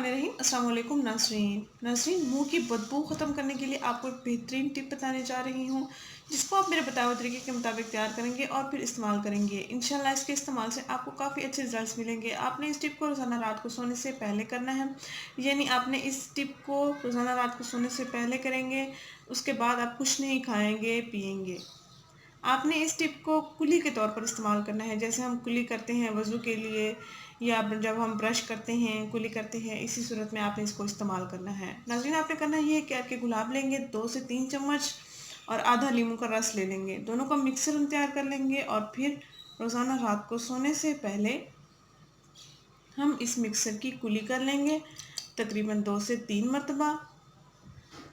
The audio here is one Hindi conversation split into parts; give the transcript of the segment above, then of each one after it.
बिस्मिल्लाहिर्रहमानिर्रहीम। अस्सलाम वालेकुम नाज़रीन, मुंह की बदबू ख़त्म करने के लिए आपको एक बेहतरीन टिप बताने जा रही हूँ, जिसको आप मेरे बताए हुए तरीके के मुताबिक तैयार करेंगे और फिर इस्तेमाल करेंगे। इंशाल्लाह इसके इस्तेमाल से आपको काफ़ी अच्छे रिजल्ट्स मिलेंगे। आपने इस टिप को रोज़ाना रात को सोने से पहले करना है, यानी आपने इस टिप को रोज़ाना रात को सोने से पहले करेंगे, उसके बाद आप कुछ नहीं खाएँगे, पिएँगे। आपने इस टिप को कुल्ली के तौर पर इस्तेमाल करना है, जैसे हम कुल्ली करते हैं वज़ू के लिए या जब हम ब्रश करते हैं, कुल्ली करते हैं, इसी सूरत में आपने इसको इस्तेमाल करना है। नाज़रीन, आपने करना ये है कि आपके गुलाब लेंगे 2 से 3 चम्मच और आधा नींबू का रस ले लेंगे। दोनों का मिक्सर हम तैयार कर लेंगे और फिर रोज़ाना रात को सोने से पहले हम इस मिक्सर की कुल्ली कर लेंगे तकरीबन 2 से 3 मरतबा।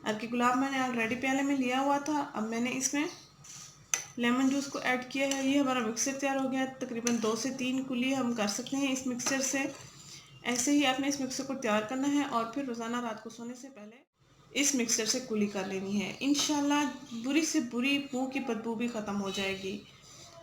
अर्के गुलाब मैंने ऑलरेडी प्याले में लिया हुआ था, अब मैंने इसमें लेमन जूस को ऐड किया है। ये हमारा मिक्सर तैयार हो गया है। तकरीबन 2 से 3 कुल्ली हम कर सकते हैं इस मिक्सर से। ऐसे ही आपने इस मिक्सर को तैयार करना है और फिर रोज़ाना रात को सोने से पहले इस मिक्सर से कुल्ली कर लेनी है। इंशाल्लाह बुरी से बुरी मुंह की बदबू भी ख़त्म हो जाएगी।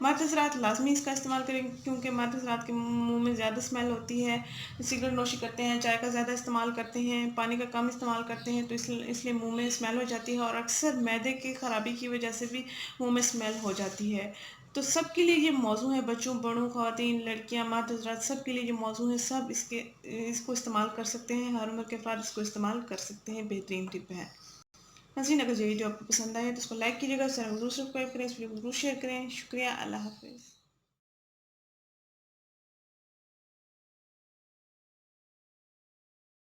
मर्द हज़रात लाज़मी इसका इस्तेमाल करें, क्योंकि मर्द हज़रात के मुंह में ज़्यादा स्मेल होती है। सिगरेट नोशी करते हैं, चाय का ज़्यादा इस्तेमाल करते हैं, पानी का कम इस्तेमाल करते हैं, तो इसलिए मुंह में स्मेल हो जाती है और अक्सर मैदे की ख़राबी की वजह से भी मुंह में स्मेल हो जाती है। तो सबके लिए ये मौजू है, बच्चों, बड़ों, ख़वातीन, लड़कियां, मर्द हज़रात, सबके लिए ये मौजू है। सब इसको इस्तेमाल कर सकते हैं, हर उम्र के अफराद इसको इस्तेमाल कर सकते हैं। बेहतरीन टिप है। नाज़रीन, अगर ये वीडियो आपको पसंद आए तो इसको लाइक कीजिएगा, चैनल को ज़रूर सब्सक्राइब करें, इस वीडियो को ज़रूर शेयर करें। शुक्रिया, अल्लाह हाफ़िज़।